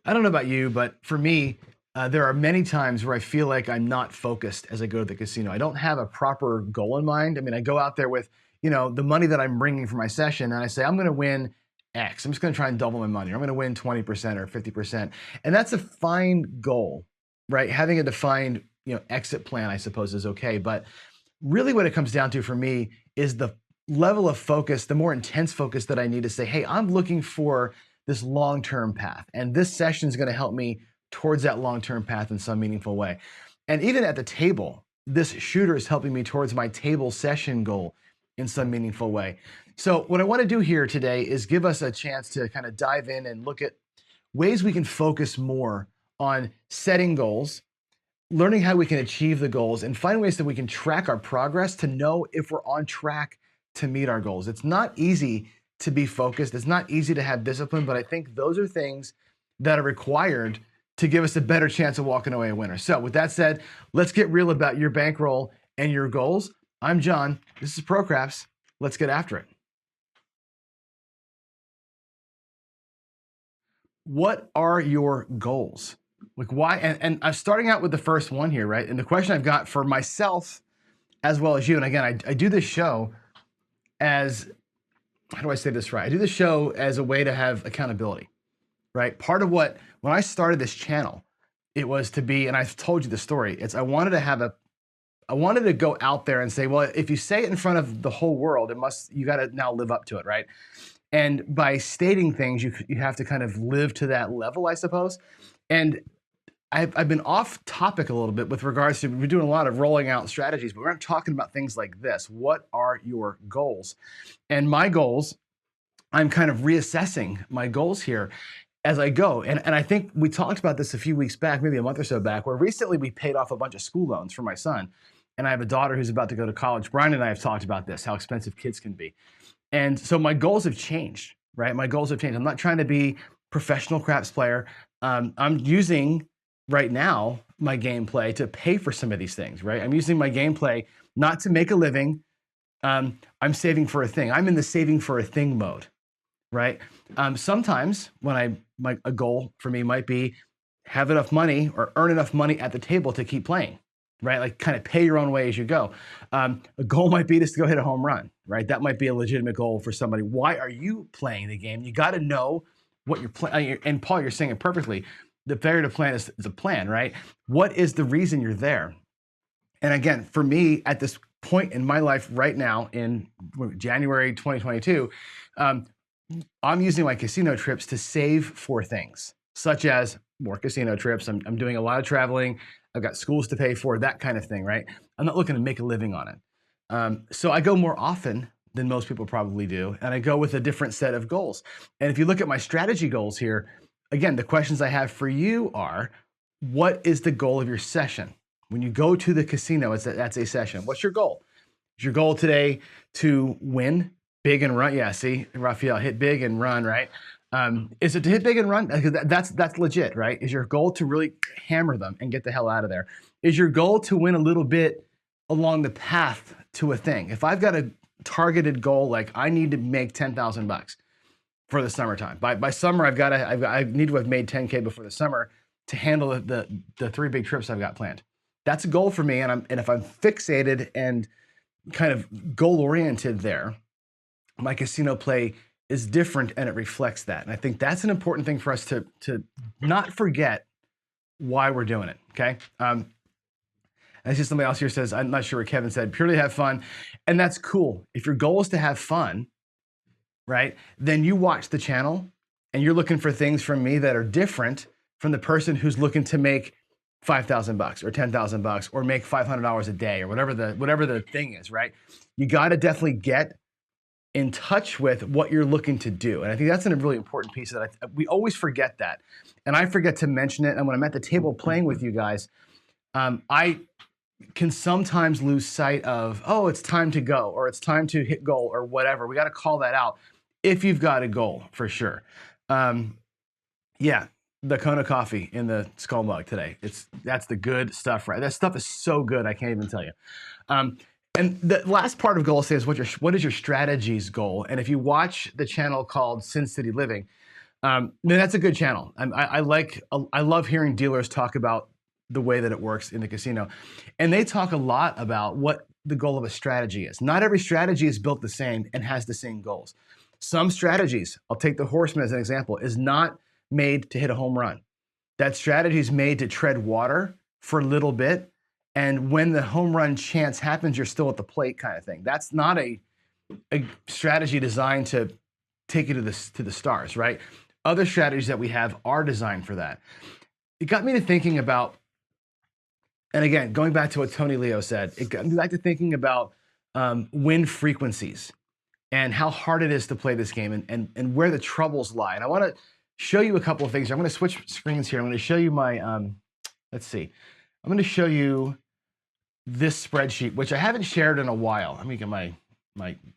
I don't know about you, but for me, there are many times where I feel like I'm not focused as I go to the casino. I don't have a proper goal in mind. I mean, I go out there with, the money that I'm bringing for my session, and I say, I'm going to win X. I'm just going to try and double my money. Or I'm going to win 20% or 50%. And that's a fine goal, right? Having a defined, exit plan, I suppose, is okay. But really what it comes down to for me is the level of focus, the more intense focus that I need to say, hey, I'm looking for this long-term path. And this session is going to help me towards that long-term path in some meaningful way. And even at the table, this shooter is helping me towards my table session goal in some meaningful way. So what I want to do here today is give us a chance to kind of dive in and look at ways we can focus more on setting goals, learning how we can achieve the goals, and find ways that we can track our progress to know if we're on track to meet our goals. It's not easy to be focused. It's not easy to have discipline, but I think those are things that are required to give us a better chance of walking away a winner. So with that said, let's get real about your bankroll and your goals. I'm John. This is ProCraps. Let's get after it. What are your goals? Like why? And I'm starting out with the first one here, right? And the question I've got for myself as well as you, and again, I do this show as, how do I say this right? I do this show as a way to have accountability, right? Part of when I started this channel, it was to be, and I've told you the story, I wanted to go out there and say, well, if you say it in front of the whole world, you got to now live up to it, right? And by stating things, you have to kind of live to that level, I suppose. And I've been off topic a little bit with regards to, we're doing a lot of rolling out strategies, but we're not talking about things like this. What are your goals? And my goals, I'm kind of reassessing my goals here as I go. And I think we talked about this a few weeks back, maybe a month or so back, where recently we paid off a bunch of school loans for my son. And I have a daughter who's about to go to college. Brian and I have talked about this, how expensive kids can be. And so my goals have changed, right? My goals have changed. I'm not trying to be professional craps player. I'm using right now my gameplay to pay for some of these things, right? I'm using my gameplay not to make a living. I'm saving for a thing. I'm in the saving for a thing mode, right? Sometimes when a goal for me might be have enough money or earn enough money at the table to keep playing, right? Like kind of pay your own way as you go. A goal might be just to go hit a home run, right? That might be a legitimate goal for somebody. Why are you playing the game? You got to know what you're playing. And Paul, you're saying it perfectly. The failure to plan is a plan, right? What is the reason you're there? And again, for me, at this point in my life right now in January 2022, I'm using my casino trips to save for things, such as more casino trips. I'm doing a lot of traveling. I've got schools to pay for, that kind of thing, right? I'm not looking to make a living on it. So I go more often than most people probably do, and I go with a different set of goals. And if you look at my strategy goals here, again, the questions I have for you are, what is the goal of your session? When you go to the casino, that's a session. What's your goal? Is your goal today to win big and run? Yeah, see, Raphael, hit big and run, right? Is it to hit big and run? That's legit, right? Is your goal to really hammer them and get the hell out of there? Is your goal to win a little bit along the path to a thing? If I've got a targeted goal, like I need to make $10,000 for the summertime. By summer, I need to have made 10K before the summer to handle the 3 big trips I've got planned. That's a goal for me, and if I'm fixated and kind of goal oriented there, my casino play is different and it reflects that. And I think that's an important thing for us to not forget why we're doing it, okay? I see somebody else here says, I'm not sure what Kevin said, purely have fun. And that's cool. If your goal is to have fun, right, then you watch the channel and you're looking for things from me that are different from the person who's looking to make $5,000 or $10,000 or make $500 a day or whatever the thing is, right? You got to definitely get in touch with what you're looking to do. And I think that's a really important piece that we always forget that. And I forget to mention it. And when I'm at the table playing with you guys, I can sometimes lose sight of, oh, it's time to go, or it's time to hit goal or whatever. We got to call that out if you've got a goal for sure. Yeah, the Kona coffee in the skull mug today. That's the good stuff, right? That stuff is so good. I can't even tell you. And the last part of goal says, what is your strategy's goal? And if you watch the channel called Sin City Living, Then that's a good channel. I love hearing dealers talk about the way that it works in the casino. And they talk a lot about what the goal of a strategy is. Not every strategy is built the same and has the same goals. Some strategies, I'll take the Horseman as an example, is not made to hit a home run. That strategy is made to tread water for a little bit. And when the home run chance happens, you're still at the plate kind of thing. That's not a strategy designed to take you to the stars, right? Other strategies that we have are designed for that. It got me to thinking about, and again, going back to what Tony Leo said, it got me back to thinking about win frequencies and how hard it is to play this game and where the troubles lie. And I want to show you a couple of things. I'm going to switch screens here. I'm going to show you my, let's see. I'm going to show you this spreadsheet, which I haven't shared in a while. Let me get my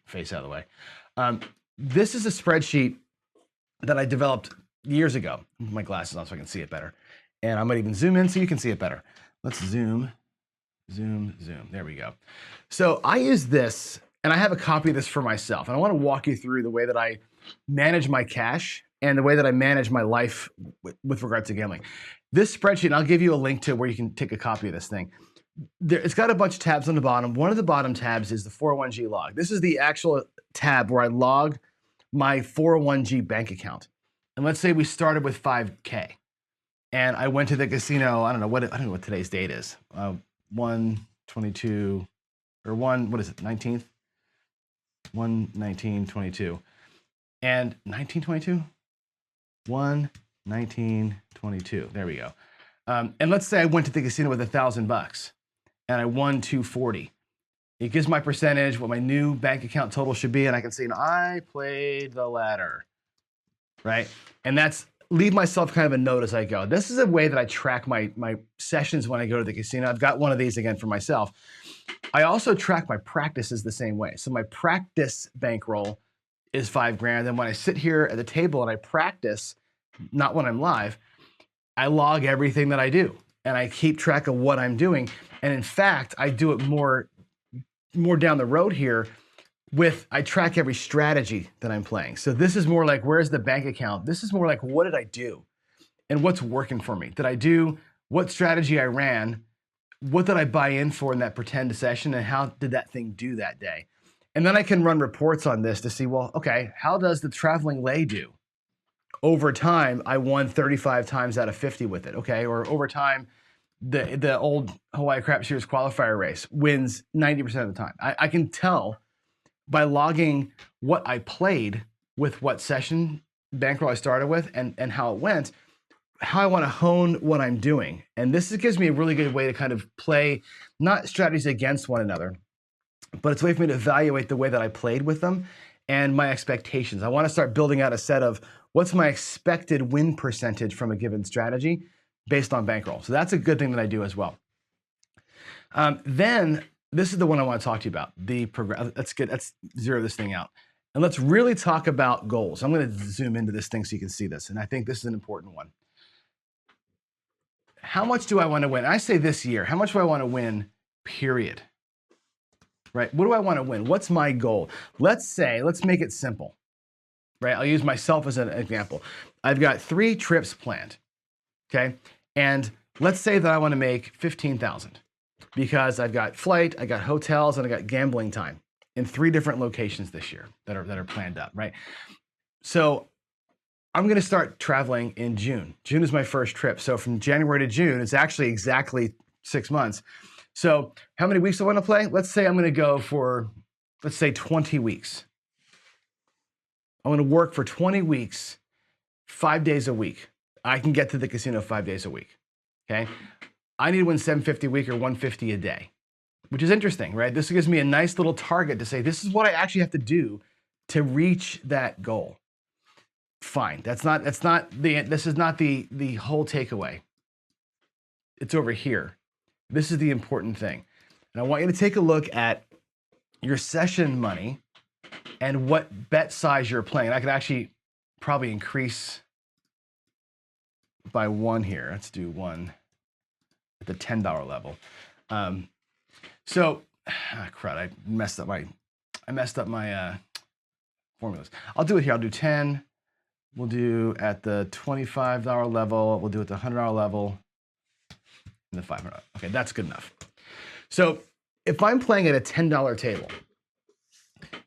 face out of the way. This is a spreadsheet that I developed years ago. Put my glasses on so I can see it better. And I might even zoom in so you can see it better. Let's zoom. There we go. So I use this, and I have a copy of this for myself. And I want to walk you through the way that I manage my cash and the way that I manage my life with regard to gambling. This spreadsheet, and I'll give you a link to where you can take a copy of this thing. It's got a bunch of tabs on the bottom. One of the bottom tabs is the 401g log. This is the actual tab where I log my 401g bank account. And let's say we started with 5K. And I went to the casino, I don't know what today's date is. 1/22 or what is it, 19th? 1/19/22. And 19/22? 1/19/22. There we go. And let's say I went to the casino with $1,000 and I won 240. It gives my percentage, what my new bank account total should be, and I can see, I played the ladder, right? And that's, leave myself kind of a note as I go. This is a way that I track my sessions when I go to the casino. I've got one of these again for myself. I also track my practices the same way. So my practice bankroll is $5,000. Then when I sit here at the table and I practice, not when I'm live, I log everything that I do and I keep track of what I'm doing. And in fact, I do it more down the road here I track every strategy that I'm playing. So this is more like, where's the bank account? This is more like, what did I do? And what's working for me? Did I do what strategy I ran? What did I buy in for in that pretend session? And how did that thing do that day? And then I can run reports on this to see, well, okay, how does the traveling lay do? Over time, I won 35 times out of 50 with it, okay? Or over time, the old Hawaii Crap Series qualifier race wins 90% of the time. I can tell by logging what I played with what session bankroll I started with and how it went, how I want to hone what I'm doing. And this gives me a really good way to kind of play, not strategies against one another, but it's a way for me to evaluate the way that I played with them and my expectations. I want to start building out a set of what's my expected win percentage from a given strategy based on bankroll. So that's a good thing that I do as well. Then this is the one I want to talk to you about. Let's zero this thing out. And let's really talk about goals. I'm going to zoom into this thing so you can see this. And I think this is an important one. How much do I want to win? I say this year, how much do I want to win, period? Right? What do I want to win? What's my goal? Let's make it simple. Right? I'll use myself as an example. I've got 3 trips planned. Okay? And let's say that I want to make 15,000 because I've got flight, I got hotels, and I got gambling time in 3 different locations this year that are planned up, right? So I'm going to start traveling in June. June is my first trip. So from January to June, it's actually exactly 6 months. So how many weeks do I want to play? Let's say I'm going to go for, let's say 20 weeks. I'm going to work for 20 weeks, 5 days a week. I can get to the casino 5 days a week, okay? I need to win 750 a week or 150 a day, which is interesting, right? This gives me a nice little target to say, this is what I actually have to do to reach that goal. Fine, this is not the whole takeaway. It's over here. This is the important thing. And I want you to take a look at your session money and what bet size you're playing. I could actually probably increase by 1 here. Let's do 1 at the $10 level. Crud, I messed up my formulas. I'll do it here. I'll do 10, We'll do at the $25 level, we'll do at the $100 level, and the $500. Okay, that's good enough. So if I'm playing at a $10 table,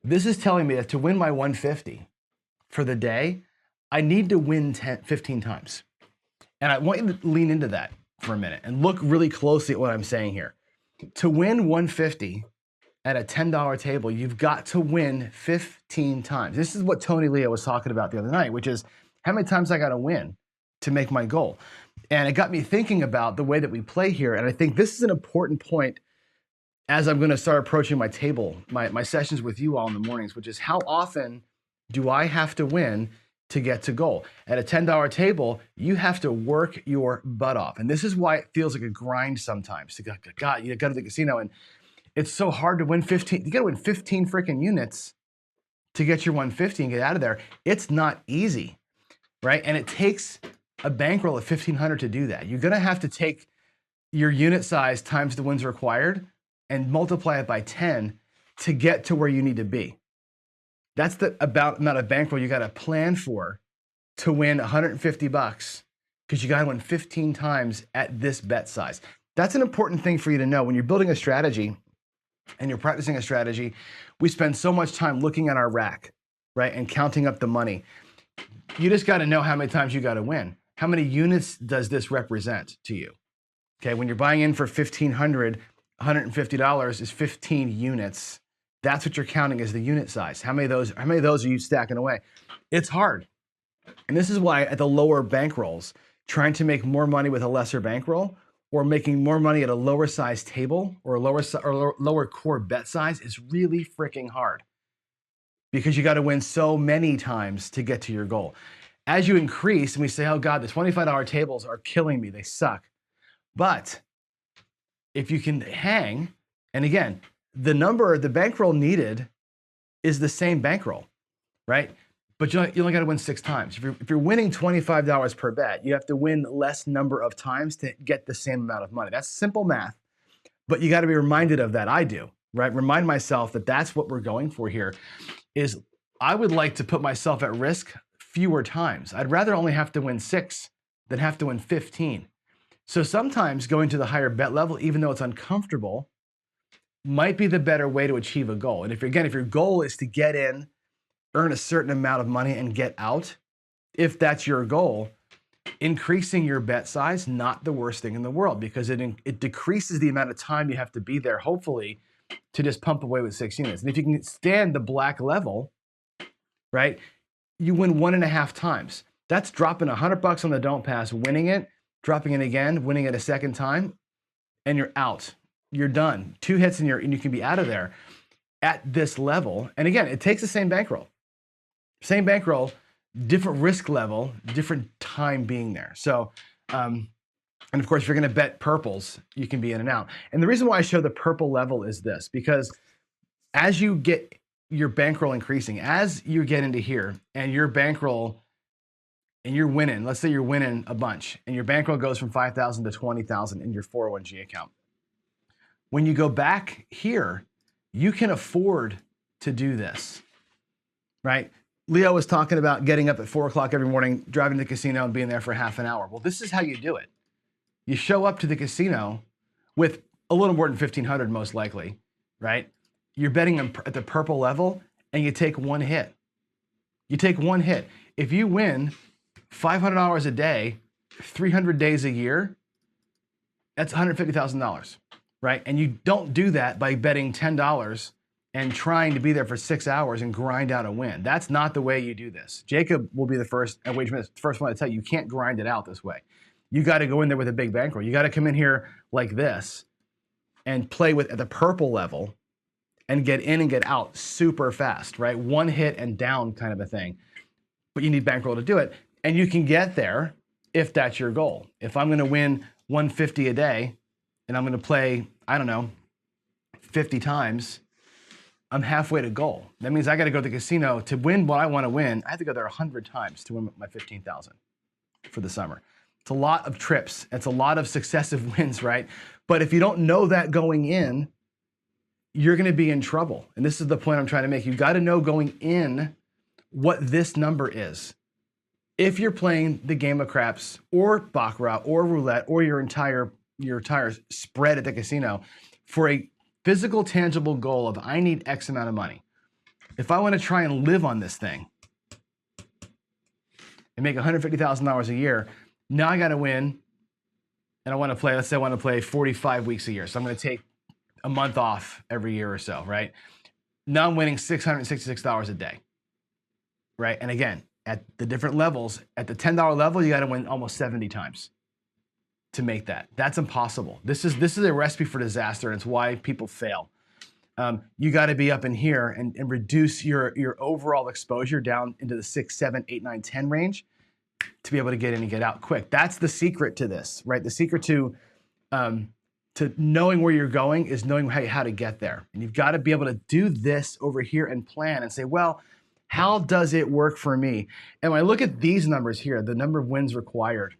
this is telling me that to win my 150 for the day, I need to win 15 times. And I want you to lean into that for a minute and look really closely at what I'm saying here. To win 150 at a $10 table, you've got to win 15 times. This is what Tony Leo was talking about the other night, which is how many times I got to win to make my goal. And it got me thinking about the way that we play here. And I think this is an important point as I'm going to start approaching my table, my sessions with you all in the mornings, which is how often do I have to win to get to goal? At a $10 table, you have to work your butt off. And this is why it feels like a grind sometimes. God, you go to the casino and it's so hard to win 15. You got to win 15 freaking units to get your 150 and get out of there. It's not easy, right? And it takes a bankroll of 1,500 to do that. You're going to have to take your unit size times the wins required and multiply it by 10 to get to where you need to be. That's the amount of bankroll you got to plan for to win 150 bucks, because you got to win 15 times at this bet size. That's an important thing for you to know. When you're building a strategy and you're practicing a strategy, we spend so much time looking at our rack, right, and counting up the money. You just got to know how many times you got to win. How many units does this represent to you? Okay, when you're buying in for $1,500, $150 is 15 units. That's what you're counting as the unit size. How many of those are you stacking away? It's hard. And this is why at the lower bankrolls, trying to make more money with a lesser bankroll or making more money at a lower size table or a lower core bet size is really freaking hard, because you got to win so many times to get to your goal. As you increase and we say, oh God, the $25 tables are killing me, they suck. But if you can hang, and again, the bankroll needed is the same bankroll, right? But you only got to win 6 times. If you're winning $25 per bet, you have to win less number of times to get the same amount of money. That's simple math, but you got to be reminded of that. I do, right? Remind myself that that's what we're going for here. Is I would like to put myself at risk fewer times. I'd rather only have to win 6 than have to win 15. So sometimes going to the higher bet level, even though it's uncomfortable, might be the better way to achieve a goal. And if your goal is to get in, earn a certain amount of money and get out, if that's your goal, increasing your bet size, not the worst thing in the world, because it decreases the amount of time you have to be there, hopefully, to just pump away with 6 units. And if you can stand the black level, right, you win 1.5 times. That's dropping $100 on the don't pass, winning it, dropping it again, winning it a second time, and you're out. You're done. 2 hits and you can be out of there at this level. And again, it takes the same bankroll. Same bankroll, different risk level, different time being there. So, and of course, if you're going to bet purples, you can be in and out. And the reason why I show the purple level is this, because as you get your bankroll increasing, as you get into here and your bankroll and you're winning, let's say you're winning a bunch and your bankroll goes from 5,000 to 20,000 in your 401g account. When you go back here, you can afford to do this, right? Leo was talking about getting up at 4 o'clock every morning, driving to the casino and being there for half an hour. Well, this is how you do it. You show up to the casino with a little more than 1,500 most likely, right? You're betting at the purple level and you take 1 hit. You take 1 hit. If you win $500 a day, 300 days a year, that's $150,000, right? And you don't do that by betting $10 and trying to be there for 6 hours and grind out a win. That's not the way you do this. Jacob will be the first one to tell you, you can't grind it out this way. You got to go in there with a big bankroll. You got to come in here like this and play at the purple level and get in and get out super fast, right? 1 hit and down kind of a thing. But you need bankroll to do it. And you can get there if that's your goal. If I'm going to win 150 a day and I'm going to play, I don't know, 50 times, I'm halfway to goal. That means I got to go to the casino to win what I want to win. I have to go there 100 times to win my 15,000 for the summer. It's a lot of trips. It's a lot of successive wins, right? But if you don't know that going in, you're going to be in trouble. And this is the point I'm trying to make. You got to know going in what this number is. if you're playing the game of craps or baccarat or roulette or your entire spread at the casino for a physical, tangible goal of I need X amount of money. If I want to try and live on this thing and make $150,000 a year, now I got to win, and I want to play, let's say I want to play 45 weeks a year. So I'm going to take a month off every year or so, right? Now I'm winning $666 a day, right? And again, at the different levels, at the $10 level, you got to win almost 70 times to make that. That's impossible. This is a recipe for disaster, and it's why people fail. You got to be up in here and reduce your overall exposure down into the 6, 7, 8, 9, 10 range to be able to get in and get out quick. That's the secret to this, right? The secret to knowing where you're going is knowing how to get there. And you've got to be able to do this over here and plan and say, well, how does it work for me? And when I look at these numbers here, the number of wins required,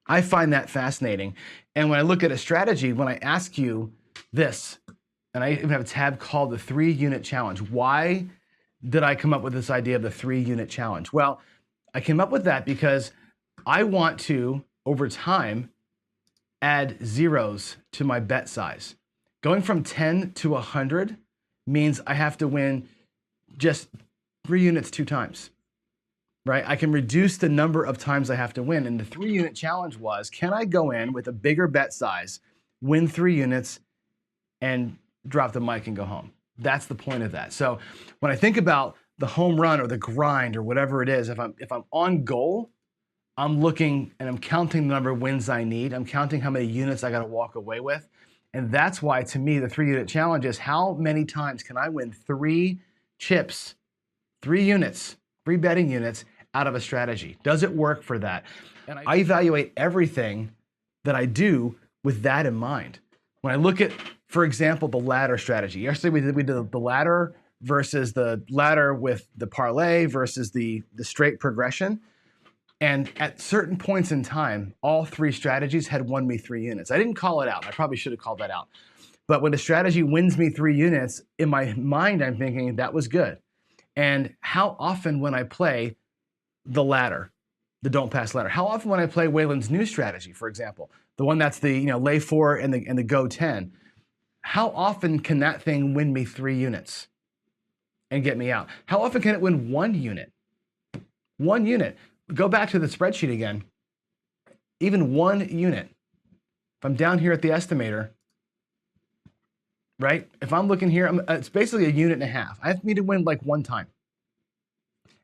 I find that fascinating. And when I look at a strategy, when I ask you this, and I even have a tab called the 3-unit challenge. Why did I come up with this idea of the 3-unit challenge? Well, I came up with that because I want to, over time, add zeros to my bet size. Going from 10 to 100 means I have to win just 3 units 2 times, right? I can reduce the number of times I have to win. And the 3-unit challenge was, can I go in with a bigger bet size, win 3 units, and drop the mic and go home? That's the point of that. So when I think about the home run or the grind or whatever it is, if I'm on goal, I'm looking and I'm counting the number of wins I need. I'm counting how many units I got to walk away with. And that's why, to me, the 3-unit challenge is how many times can I win 3 chips, 3 units, 3 betting units out of a strategy? Does it work for that? And I evaluate everything that I do with that in mind. When I look at, for example, the ladder strategy. Yesterday we did the ladder versus the ladder with the parlay versus the straight progression. And at certain points in time, all 3 strategies had won me 3 units. I didn't call it out. I probably should have called that out. But when a strategy wins me 3 units, in my mind, I'm thinking that was good. And how often when I play the ladder, the don't pass ladder, how often when I play Wayland's new strategy, for example, the one that's the lay 4 and the go 10, how often can that thing win me 3 units and get me out? How often can it win 1 unit? 1 unit. Go back to the spreadsheet again. Even 1 unit. If I'm down here at the estimator, right? If I'm looking here, it's basically 1.5 units. I have to win like 1 time.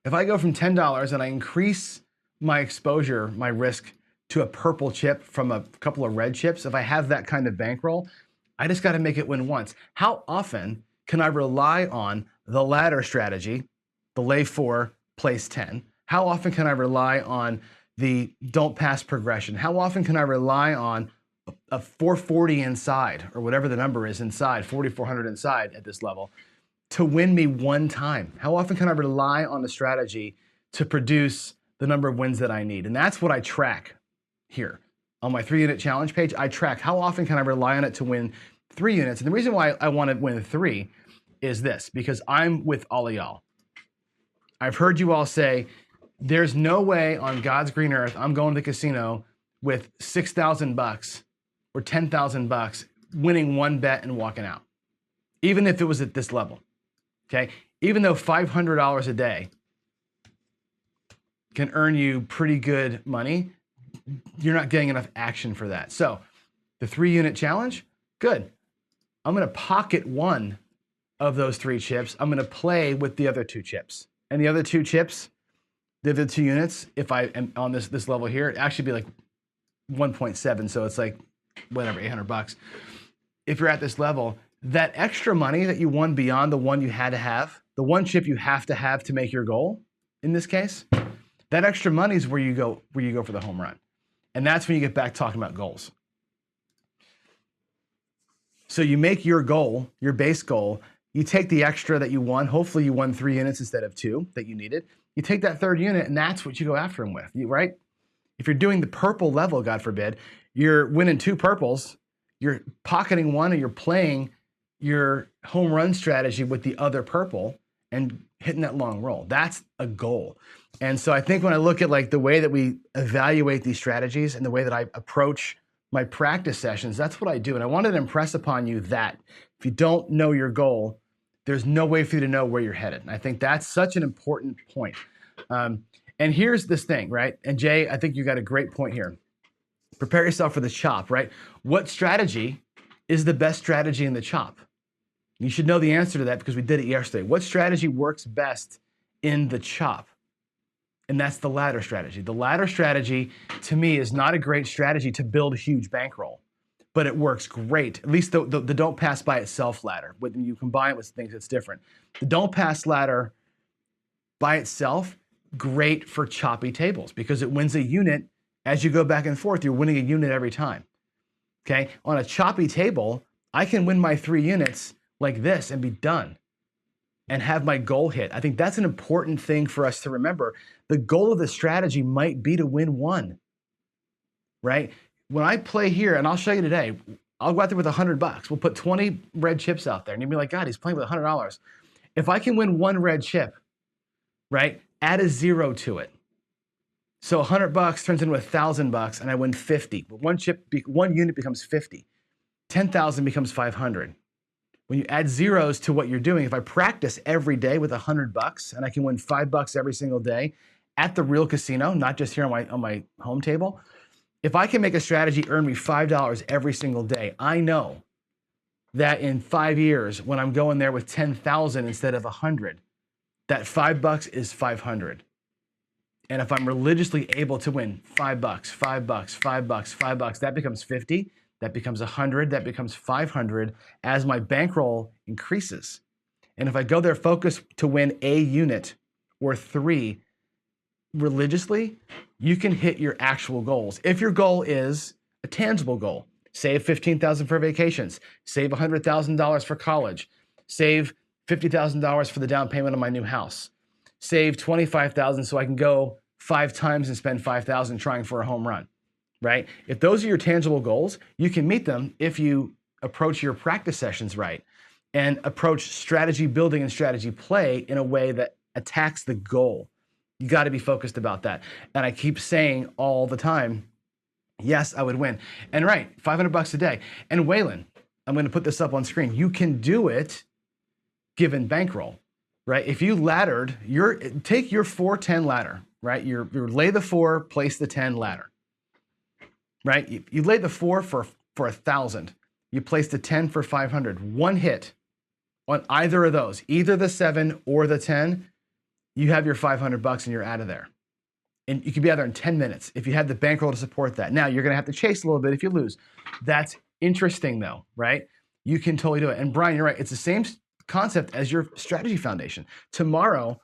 If I go from $10 and I increase my exposure, my risk to a purple chip from a couple of red chips, if I have that kind of bankroll, I just got to make it win once. How often can I rely on the ladder strategy, the lay 4, place 10? How often can I rely on the don't pass progression? How often can I rely on a 440 inside, or whatever the number is inside, 4,400 inside at this level, to win me 1 time? How often can I rely on the strategy to produce the number of wins that I need? And that's what I track here. On my 3-unit challenge page, I track how often can I rely on it to win 3 units. And the reason why I want to win 3 is this, because I'm with all of y'all. I've heard you all say, there's no way on God's green earth I'm going to the casino with $6,000 or $10,000 winning 1 bet and walking out, even if it was at this level. Okay, even though $500 a day can earn you pretty good money, you're not getting enough action for that. So the 3-unit challenge, good. I'm going to pocket 1 of those 3 chips. I'm going to play with the other 2 chips, and the other 2 chips, the other 2 units, if I am on this level here, it'd actually be like 1.7. So it's like whatever, $800. If you're at this level, that extra money that you won beyond the one you had to have, the 1 chip you have to make your goal, in this case, that extra money is where you go for the home run. And that's when you get back talking about goals. So you make your goal, your base goal, you take the extra that you won. Hopefully you won 3 units instead of 2 that you needed. You take that 3rd unit, and that's what you go after them with, right? If you're doing the purple level, God forbid, you're winning 2 purples, you're pocketing 1, and you're playing your home run strategy with the other purple, and hitting that long roll. That's a goal. And so I think when I look at like the way that we evaluate these strategies and the way that I approach my practice sessions, that's what I do. And I wanted to impress upon you that if you don't know your goal, there's no way for you to know where you're headed. And I think that's such an important point. And here's this thing, right? And Jay, I think you got a great point here. Prepare yourself for the chop, right? What strategy is the best strategy in the chop? You should know the answer to that because we did it yesterday. What strategy works best in the chop? And that's the ladder strategy. The ladder strategy, to me, is not a great strategy to build a huge bankroll, but it works great. At least the don't pass by itself ladder. When you combine it with things, it's different. The don't pass ladder by itself, great for choppy tables because it wins a unit. As you go back and forth, you're winning a unit every time. Okay? On a choppy table, I can win my 3 units like this and be done and have my goal hit. I think that's an important thing for us to remember. The goal of the strategy might be to win 1, right? When I play here, and I'll show you today, I'll go out there with $100. We'll put 20 red chips out there and you'll be like, God, he's playing with $100. If I can win 1 red chip, right, add a 0 to it. So $100 turns into $1,000 and I win 50. But one unit becomes 50. 10,000 becomes 500. When you add zeros to what you're doing, if I practice every day with $100 and I can win $5 every single day at the real casino, not just here on my home table, if I can make a strategy earn me $5 every single day, I know that in 5 years, when I'm going there with 10,000 instead of 100, that $5 is 500. And if I'm religiously able to win $5, $5, $5, $5, that becomes 50. That becomes 100, that becomes 500 as my bankroll increases. And if I go there focused to win a unit or 3 religiously, you can hit your actual goals. If your goal is a tangible goal, save $15,000 for vacations, save $100,000 for college, save $50,000 for the down payment on my new house, save $25,000 so I can go 5 times and spend $5,000 trying for a home run. Right? If those are your tangible goals, you can meet them if you approach your practice sessions right and approach strategy building and strategy play in a way that attacks the goal. You got to be focused about that. And I keep saying all the time, yes, I would win. And right, $500 a day. And Waylon, I'm going to put this up on screen. You can do it given bankroll, right? If you laddered, take your 4-10 ladder, right? You lay the 4, place the 10 ladder. Right? You laid the 4 for 1,000. You placed the 10 for 500. 1 hit on either of those, either the 7 or the 10, you have your $500 and you're out of there. And you can be out there in 10 minutes if you have the bankroll to support that. Now, you're going to have to chase a little bit if you lose. That's interesting though, right? You can totally do it. And Brian, you're right. It's the same concept as your strategy foundation. Tomorrow,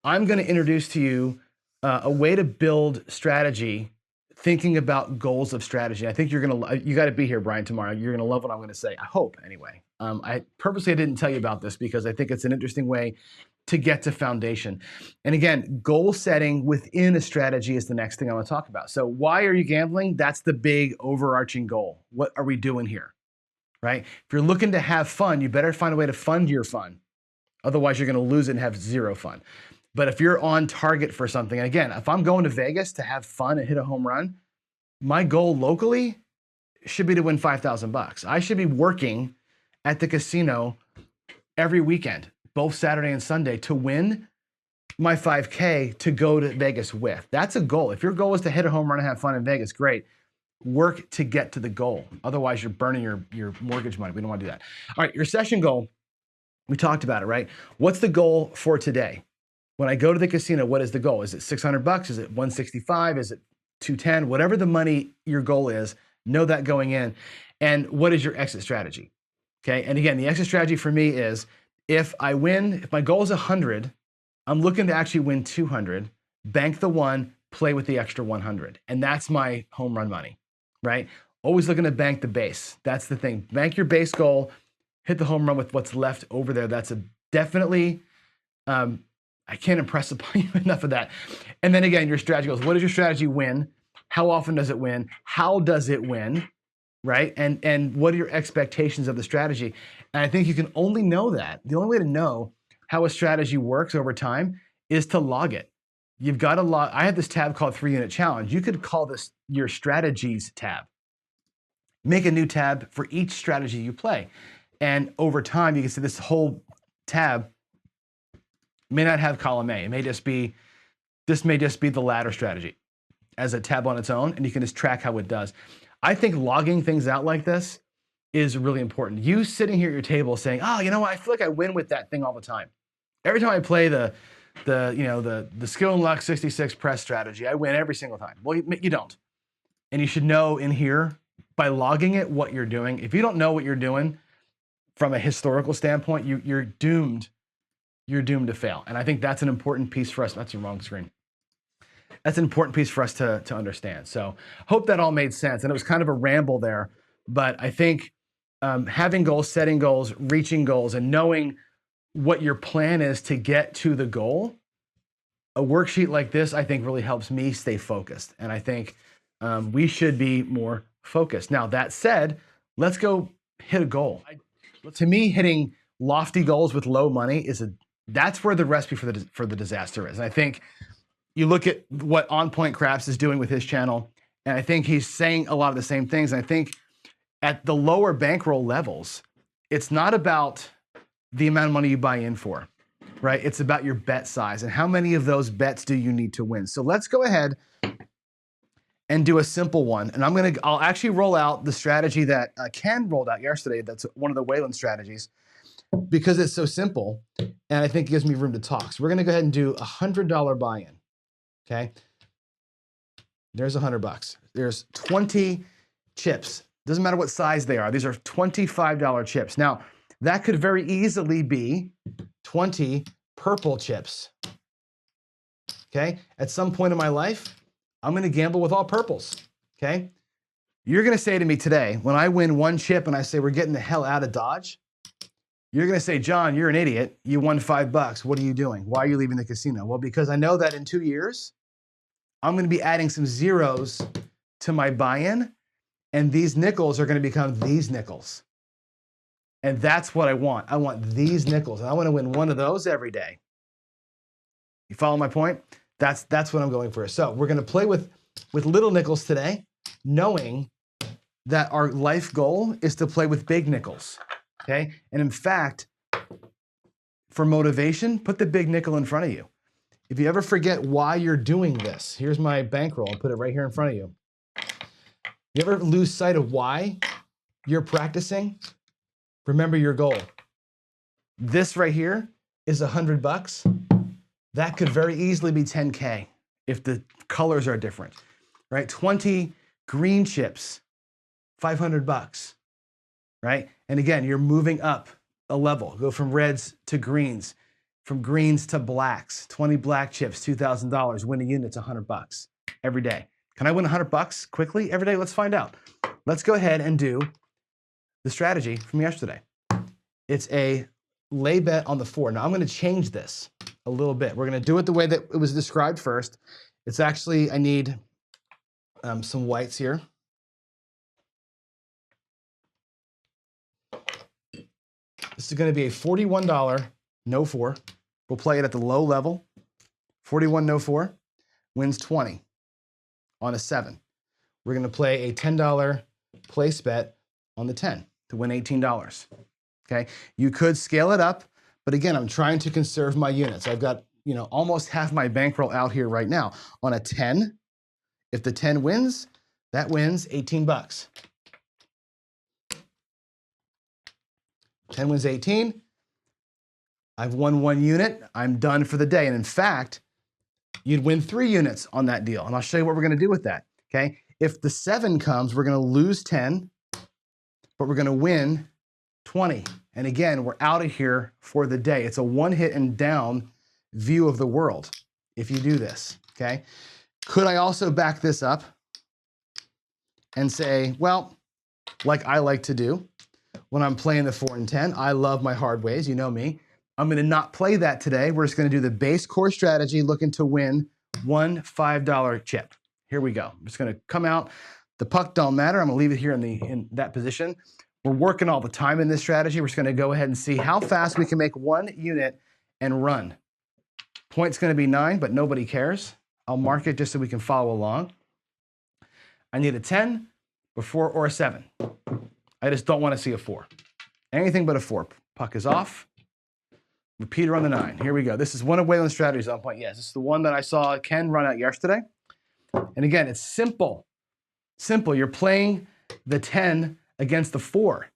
I'm going to introduce to you a way to build strategy thinking about goals of strategy. I think you got to be here, Brian, tomorrow. You're going to love what I'm going to say. I hope, anyway. I purposely didn't tell you about this because I think it's an interesting way to get to foundation. And again, goal setting within a strategy is the next thing I want to talk about. So why are you gambling? That's the big overarching goal. What are we doing here, right? If you're looking to have fun, you better find a way to fund your fun. Otherwise, you're going to lose it and have 0 fun. But if you're on target for something, and again, if I'm going to Vegas to have fun and hit a home run, my goal locally should be to win $5,000. I should be working at the casino every weekend, both Saturday and Sunday, to win my 5K to go to Vegas with. That's a goal. If your goal is to hit a home run and have fun in Vegas, great. Work to get to the goal. Otherwise, you're burning your mortgage money. We don't want to do that. All right, your session goal, we talked about it, right? What's the goal for today? When I go to the casino, what is the goal? Is it $600? Is it 165? Is it 210? Whatever the money your goal is, know that going in. And what is your exit strategy? Okay. And again, the exit strategy for me is if my goal is 100, I'm looking to actually win 200, bank the 1, play with the extra 100. And that's my home run money, right? Always looking to bank the base. That's the thing. Bank your base goal, hit the home run with what's left over there. That's definitely, I can't impress upon you enough of that. And then again, your strategy goes, what does your strategy win? How often does it win? How does it win? Right? And what are your expectations of the strategy? And I think you can only know that. The only way to know how a strategy works over time is to log it. You've got to log. I have this tab called 3-Unit Challenge. You could call this your strategies tab. Make a new tab for each strategy you play. And over time, you can see this whole tab may not have column A. It may just be, this may just be the ladder strategy as a tab on its own, and you can just track how it does. I think logging things out like this is really important. You sitting here at your table saying, oh, you know what, I feel like I win with that thing all the time. Every time I play the skill and luck 66 press strategy, I win every single time. Well, you don't. And you should know in here, by logging it, what you're doing. If you don't know what you're doing from a historical standpoint, you're doomed. You're doomed to fail. And I think that's an important piece for us. That's the wrong screen. That's an important piece for us to understand. So hope that all made sense. And it was kind of a ramble there, but I think having goals, setting goals, reaching goals, and knowing what your plan is to get to the goal, a worksheet like this, I think really helps me stay focused. And I think we should be more focused. Now, that said, let's go hit a goal. To me, hitting lofty goals with low money that's where the recipe for the disaster is. And I think you look at what On Point Craps is doing with his channel, and I think he's saying a lot of the same things. And I think at the lower bankroll levels, it's not about the amount of money you buy in for, right? It's about your bet size and how many of those bets do you need to win. So let's go ahead and do a simple one. And I'll actually roll out the strategy that Ken rolled out yesterday. That's one of the Wayland strategies, because it's so simple and I think it gives me room to talk. So we're gonna go ahead and do a $100 buy-in, okay? There's $100. There's 20 chips. Doesn't matter what size they are. These are $25 chips. Now, that could very easily be 20 purple chips, okay? At some point in my life, I'm gonna gamble with all purples, okay? You're gonna say to me today, when I win one chip and I say we're getting the hell out of Dodge, you're gonna say, John, you're an idiot. You won $5. What are you doing? Why are you leaving the casino? Well, because I know that in 2 years, I'm gonna be adding some zeros to my buy-in, and these nickels are gonna become these nickels. And that's what I want. I want these nickels, and I wanna win one of those every day. You follow my point? That's what I'm going for. So we're gonna play with little nickels today, knowing that our life goal is to play with big nickels, okay? And in fact, for motivation, put the big nickel in front of you. If you ever forget why you're doing this, here's my bankroll. I'll put it right here in front of you. You ever lose sight of why you're practicing? Remember your goal. This right here is $100. That could very easily be 10K if the colors are different, right? 20 green chips, $500, right? And again, you're moving up a level. Go from reds to greens, from greens to blacks. 20 black chips, $2,000. Win a unit's $100 every day. Can I win $100 quickly every day? Let's find out. Let's go ahead and do the strategy from yesterday. It's a lay bet on the 4. Now I'm going to change this a little bit. We're going to do it the way that it was described first. It's actually, I need some whites here. This is going to be a $41 no 4. We'll play it at the low level. 41 no 4 wins 20 on a 7. We're going to play a $10 place bet on the 10 to win $18. Okay, you could scale it up, but again, I'm trying to conserve my units. I've got, almost half my bankroll out here right now. On a 10, if the 10 wins, that wins $18. 10 wins 18. I've won 1 unit. I'm done for the day. And in fact, you'd win 3 units on that deal. And I'll show you what we're going to do with that. Okay, if the 7 comes, we're going to lose 10, but we're going to win 20. And again, we're out of here for the day. It's a one hit and down view of the world if you do this, okay? Could I also back this up and say, well, like I like to do when I'm playing the 4 and 10, I love my hard ways, you know me. I'm gonna not play that today. We're just gonna do the base core strategy, looking to win one $5 chip. Here we go. I'm just gonna come out. The puck don't matter. I'm gonna leave it here in that position. We're working all the time in this strategy. We're just gonna go ahead and see how fast we can make 1 unit and run. Point's going to be 9, but nobody cares. I'll mark it just so we can follow along. I need a 10, a 4, or a 7. I just don't want to see a 4. Anything but a 4. Puck is off. Repeater on the 9. Here we go. This is one of Waylon's strategies on point. Yes, this is the one that I saw Ken run out yesterday. And again, it's simple. Simple. You're playing the 10 against the 4.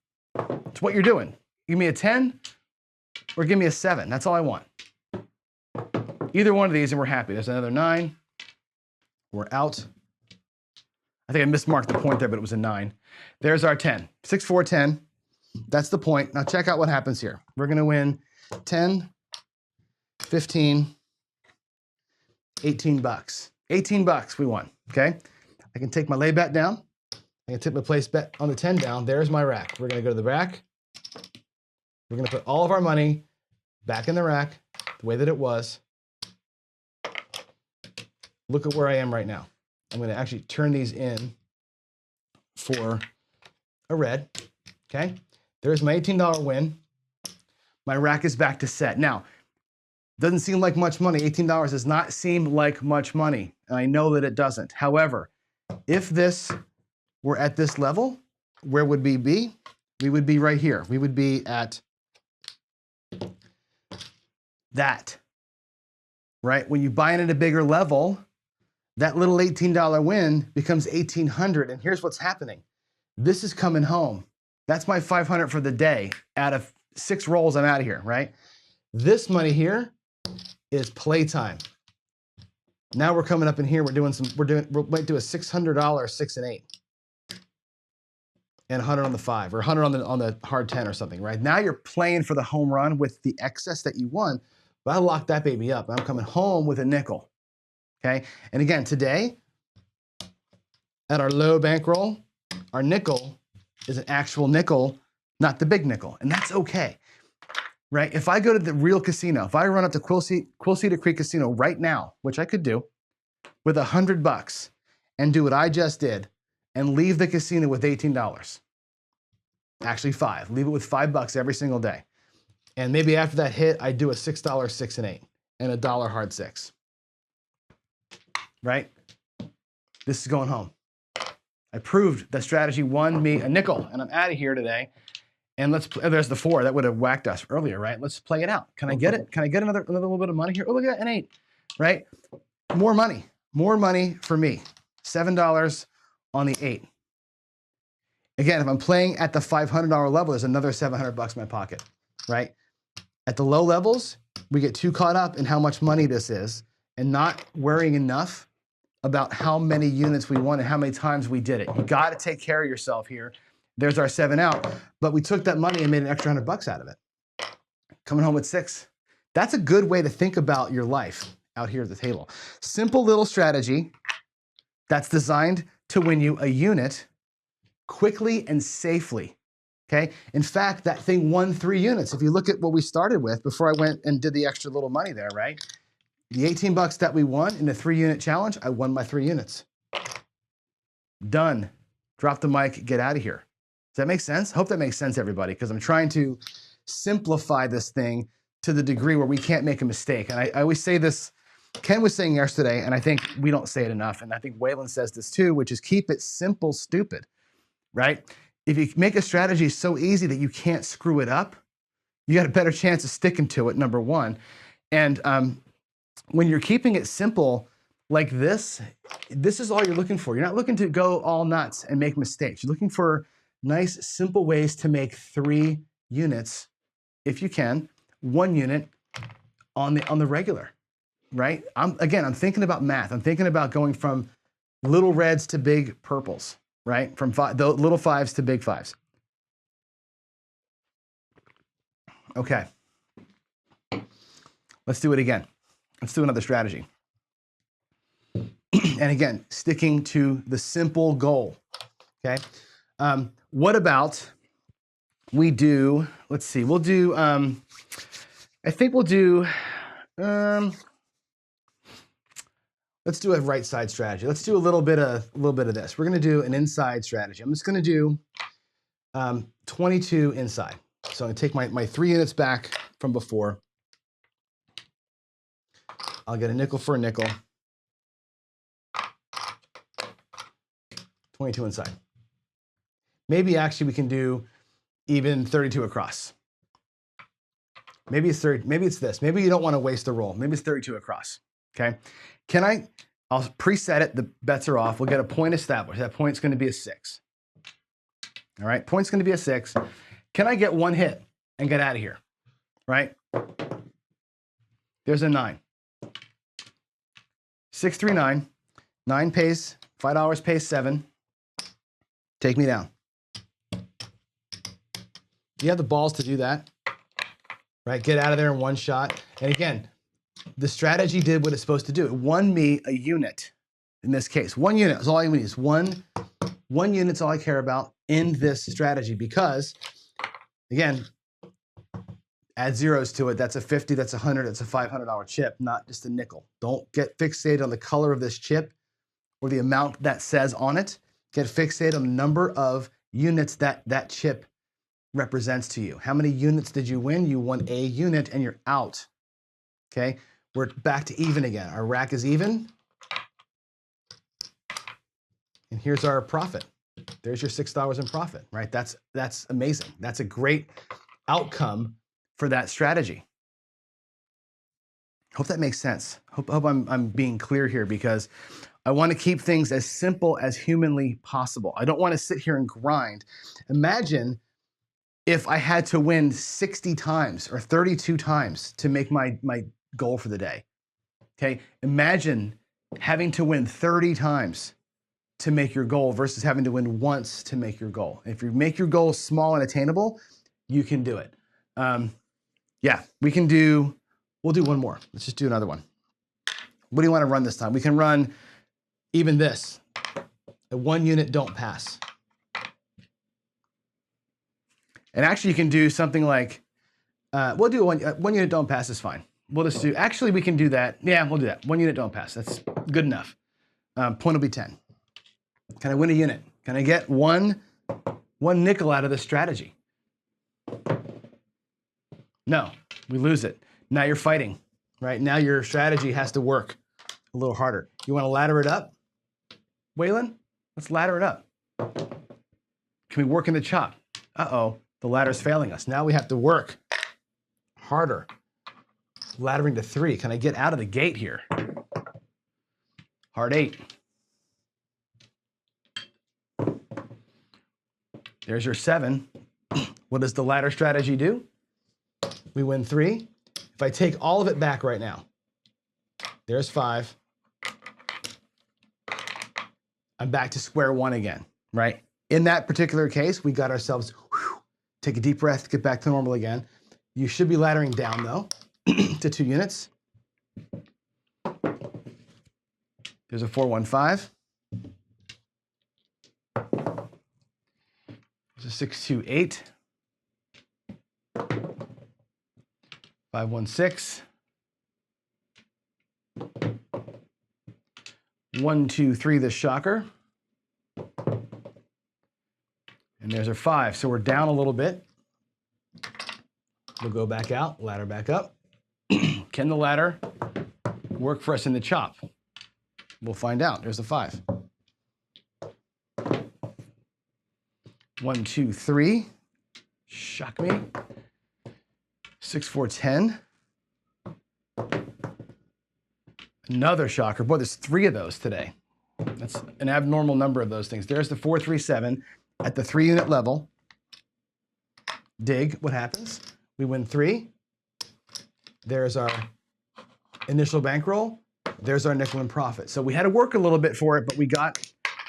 It's what you're doing. Give me a 10 or give me a 7. That's all I want. Either one of these and we're happy. There's another 9. We're out. I think I mismarked the point there, but it was a 9. There's our 10. 6, 4, 10. That's the point. Now check out what happens here. We're going to win 10, 15, 18 bucks. 18 bucks we won, okay? I can take my lay bet down. I can take my place bet on the 10 down. There's my rack. We're going to go to the rack. We're going to put all of our money back in the rack the way that it was. Look at where I am right now. I'm going to actually turn these in for a red, okay? There's my $18 win. My rack is back to set. Now, doesn't seem like much money. $18 does not seem like much money, and I know that it doesn't. However, if this were at this level, where would we be? We would be right here. We would be at that, right? When you buy in at a bigger level, that little $18 win becomes $1,800, and here's what's happening. This is coming home. That's my $500 for the day. Out of 6 rolls, I'm out of here, right? This money here is playtime. Now we're coming up in here. We might do a $600 6 and 8, and 100 on the 5, or 100 on the hard 10 or something, right? Now you're playing for the home run with the excess that you won, but I locked that baby up. I'm coming home with a nickel, okay? And again, today, at our low bankroll, our nickel is an actual nickel, not the big nickel, and that's okay, right? If I go to the real casino, if I run up to Quilceda Creek Casino right now, which I could do, with $100 and do what I just did, and leave the casino with $18, actually 5, leave it with $5 every single day, and maybe after that hit, I do a $6 6 and 8 and a $1 hard 6, right? This is going home. I proved that strategy won me a nickel, and I'm out of here today. And there's the 4 that would have whacked us earlier, right? Let's play it out. Can I get it? Can I get another little bit of money here? Oh, look at that, an 8, right? More money for me. $7 on the 8. Again, if I'm playing at the $500 level, there's another $700 in my pocket, right? At the low levels, we get too caught up in how much money this is and not worrying enough about how many units we won and how many times we did it. You got to take care of yourself here. There's our 7 out, but we took that money and made an extra $100 out of it. Coming home with 6. That's a good way to think about your life out here at the table. Simple little strategy that's designed to win you a unit quickly and safely, okay? In fact, that thing won 3 units. If you look at what we started with before I went and did the extra little money there, right? The $18 that we won in the 3-unit challenge, I won my 3 units. Done. Drop the mic, get out of here. Does that make sense? Hope that makes sense, everybody, because I'm trying to simplify this thing to the degree where we can't make a mistake. And I always say this, Ken was saying yesterday, and I think we don't say it enough, and I think Waylon says this too, which is keep it simple, stupid, right? If you make a strategy so easy that you can't screw it up, you got a better chance of sticking to it, number one. And when you're keeping it simple like this is all you're looking for. You're not looking to go all nuts and make mistakes. You're looking for nice, simple ways to make 3 units, if you can, 1 unit on the regular, right? I'm thinking about math. I'm thinking about going from little reds to big purples, right? From the little 5s to big 5s. Okay. Let's do it again. Let's do another strategy. And again, sticking to the simple goal, okay? What about we do, let's see, we'll do, I think we'll do, let's do a right side strategy. Let's do a little bit of this. We're gonna do an inside strategy. I'm just gonna do 22 inside. So I'm gonna take my 3 units back from before. I'll get a nickel for a nickel. 22 inside. Maybe actually we can do even 32 across. Maybe it's 30, maybe it's this. Maybe you don't want to waste the roll. Maybe it's 32 across. Okay. I'll preset it. The bets are off. We'll get a point established. That point's going to be a 6. All right. Point's going to be a 6. Can I get one hit and get out of here? Right. There's a 9. 6, 3, 9. 9 pays, $5 pays 7. Take me down. You have the balls to do that, right? Get out of there in one shot. And again, the strategy did what it's supposed to do. It won me a unit in this case. 1 unit is all I need. Is one unit's all I care about in this strategy because, again, add zeros to it. That's a 50, that's a 100, that's a $500 chip, not just a nickel. Don't get fixated on the color of this chip or the amount that says on it. Get fixated on the number of units that that chip represents to you. How many units did you win? You won a unit and you're out. Okay, we're back to even again. Our rack is even. And here's our profit. There's your $6 in profit, right? That's amazing. That's a great outcome for that strategy. Hope that makes sense. Hope I'm being clear here because I want to keep things as simple as humanly possible. I don't want to sit here and grind. Imagine if I had to win 60 times or 32 times to make my goal for the day. Okay, imagine having to win 30 times to make your goal versus having to win once to make your goal. If you make your goal small and attainable, you can do it. Yeah, we'll do one more. Let's just do another one. What do you want to run this time? We can run even this. A 1 unit don't pass. And actually you can do something like, we'll do one unit don't pass is fine. We'll just do, actually we can do that. Yeah, we'll do that. 1 unit don't pass, that's good enough. Point will be 10. Can I win a unit? Can I get one nickel out of this strategy? No, we lose it. Now you're fighting, right? Now your strategy has to work a little harder. You want to ladder it up? Waylon, let's ladder it up. Can we work in the chop? Uh-oh, the ladder's failing us. Now we have to work harder. Laddering to 3. Can I get out of the gate here? Hard 8. There's your 7. What does the ladder strategy do? We win 3. If I take all of it back right now, there's 5. I'm back to square one again, right? In that particular case, we got ourselves, take a deep breath, get back to normal again. You should be laddering down though, to 2 units. There's a 415. There's a 628. 516. 1, 2, 3, the shocker. And there's our 5. So we're down a little bit. We'll go back out, ladder back up. Can the ladder work for us in the chop? We'll find out. There's the 5. 1, 2, 3. Shock me. 6, 4, 10. Another shocker. Boy, there's 3 of those today. That's an abnormal number of those things. There's the 4, 3, 7 at the 3 unit level. Dig, what happens? We win 3. There's our initial bankroll. There's our nickel and profit. So we had to work a little bit for it, but we got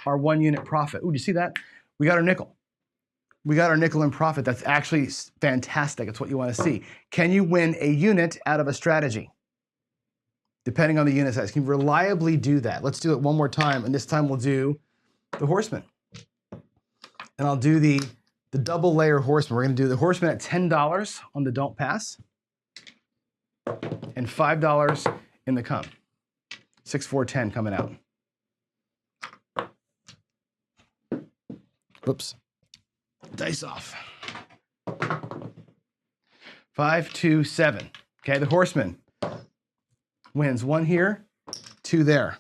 our 1 unit profit. Ooh, do you see that? We got our nickel. We got our nickel and profit. That's actually fantastic. It's what you want to see. Can you win a unit out of a strategy? Depending on the unit size. Can you reliably do that? Let's do it one more time, and this time we'll do the horseman. And I'll do the double layer horseman. We're going to do the horseman at $10 on the don't pass and $5 in the come. 6, 4, 10 coming out. Whoops. Dice off. 5, 2, 7. Okay, the horseman. wins. 1 here, 2 there.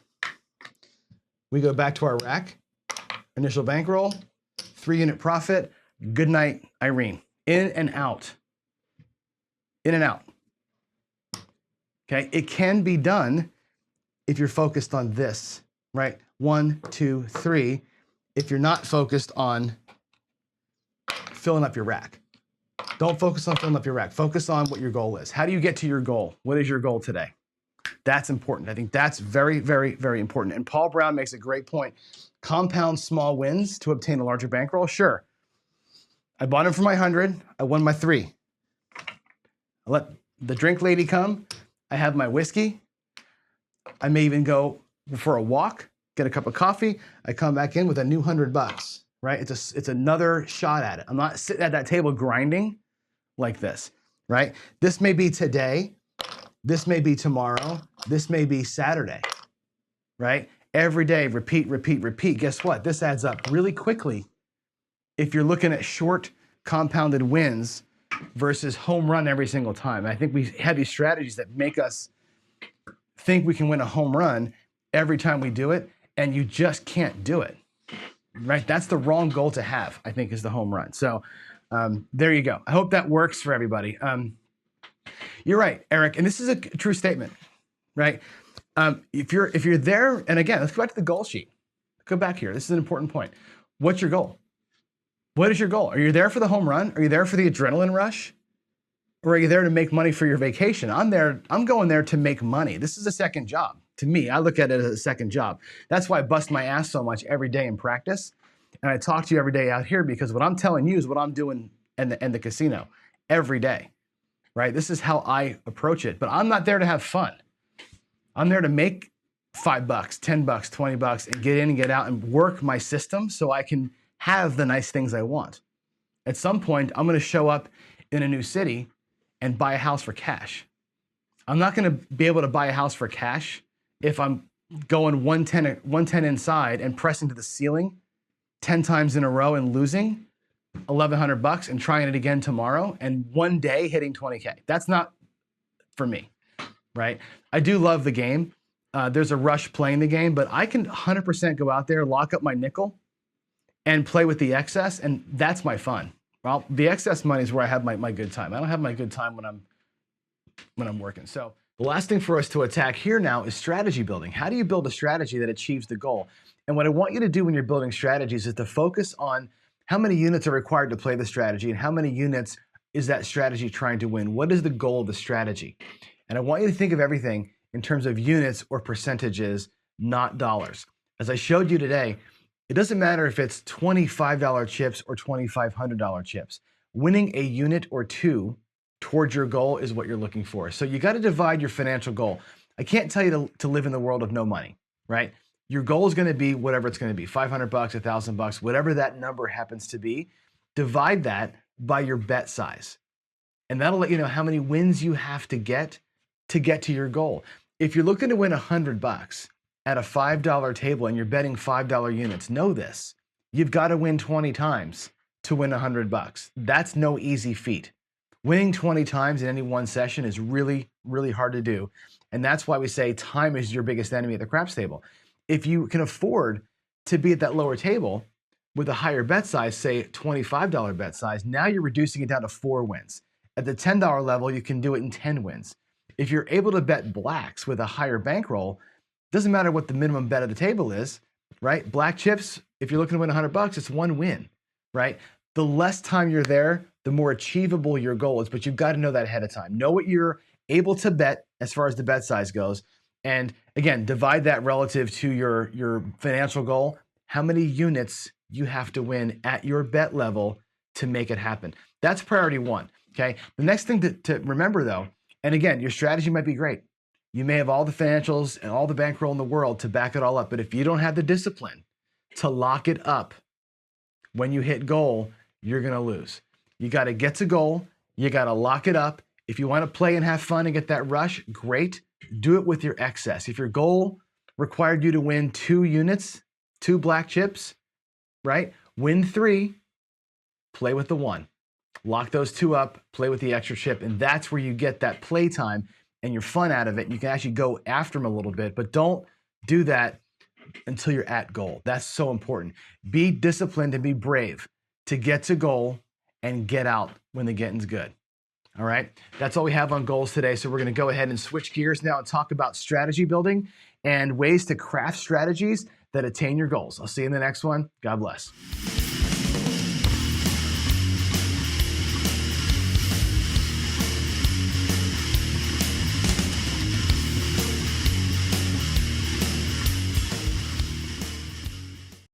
We go back to our rack, initial bankroll, 3-unit profit. Good night, Irene. In and out. In and out. Okay, it can be done if you're focused on this, right? 1, 2, 3. If you're not focused on filling up your rack. Don't focus on filling up your rack. Focus on what your goal is. How do you get to your goal? What is your goal today? That's important. I think that's very, very, very important. And Paul Brown makes a great point. Compound small wins to obtain a larger bankroll. Sure. I bought them for my 100. I won my 3. I let the drink lady come. I have my whiskey. I may even go for a walk, get a cup of coffee. I come back in with a new $100, right? It's another shot at it. I'm not sitting at that table grinding like this, right? This may be today. This may be tomorrow. This may be Saturday, right? Every day, repeat, repeat, repeat. Guess what? This adds up really quickly if you're looking at short compounded wins versus home run every single time. I think we have these strategies that make us think we can win a home run every time we do it, and you just can't do it, right? That's the wrong goal to have, I think, is the home run. So there you go. I hope that works for everybody. You're right, Eric, and this is a true statement, right? If you're there, and again, let's go back to the goal sheet. Go back here. This is an important point. What's your goal? What is your goal? Are you there for the home run? Are you there for the adrenaline rush? Or are you there to make money for your vacation? I'm going there to make money. This is a second job. To me, I look at it as a second job. That's why I bust my ass so much every day in practice. And I talk to you every day out here because what I'm telling you is what I'm doing in the casino every day, right? This is how I approach it. But I'm not there to have fun. I'm there to make $5, $10, $20 and get in and get out and work my system so I can have the nice things I want. At some point, I'm going to show up in a new city and buy a house for cash. I'm not going to be able to buy a house for cash if I'm going 110 inside and pressing to the ceiling 10 times in a row and losing $1,100 and trying it again tomorrow and one day hitting 20K. That's not for me, right? I do love the game. There's a rush playing the game, but I can 100% go out there, lock up my nickel and play with the excess, and that's my fun. Well, the excess money is where I have my good time. I don't have my good time when I'm working. So the last thing for us to attack here now is strategy building. How do you build a strategy that achieves the goal? And what I want you to do when you're building strategies is to focus on how many units are required to play the strategy and how many units is that strategy trying to win? What is the goal of the strategy? And I want you to think of everything in terms of units or percentages, not dollars. As I showed you today, it doesn't matter if it's $25 chips or $2,500 chips. Winning a unit or two towards your goal is what you're looking for. So you got to divide your financial goal. I can't tell you to live in the world of no money, right? Your goal is going to be whatever it's going to be, $500, $1,000, whatever that number happens to be. Divide that by your bet size. And that'll let you know how many wins you have to get to your goal. If you're looking to win $100 at a $5 table and you're betting $5 units, know this. You've got to win 20 times to win $100. That's no easy feat. Winning 20 times in any one session is really, really hard to do. And that's why we say time is your biggest enemy at the craps table. If you can afford to be at that lower table with a higher bet size, say $25 bet size, now you're reducing it down to 4 wins. At the $10 level, you can do it in 10 wins. If you're able to bet blacks with a higher bankroll, doesn't matter what the minimum bet of the table is, right? Black chips, if you're looking to win $100, it's 1 win, right? The less time you're there, the more achievable your goal is, but you've got to know that ahead of time. Know what you're able to bet as far as the bet size goes. And again, divide that relative to your financial goal, how many units you have to win at your bet level to make it happen. That's priority 1, okay? The next thing to remember though, and again, your strategy might be great. You may have all the financials and all the bankroll in the world to back it all up, but if you don't have the discipline to lock it up when you hit goal, you're gonna lose. You gotta get to goal, you gotta lock it up. If you wanna play and have fun and get that rush, great. Do it with your excess. If your goal required you to win 2 units, 2 black chips, right? Win 3, play with the 1. Lock those 2 up, play with the extra chip, and that's where you get that play time and you're fun out of it, you can actually go after them a little bit, but don't do that until you're at goal. That's so important. Be disciplined and be brave to get to goal and get out when the getting's good. All right, that's all we have on goals today. So we're going to go ahead and switch gears now and talk about strategy building and ways to craft strategies that attain your goals. I'll see you in the next one. God bless.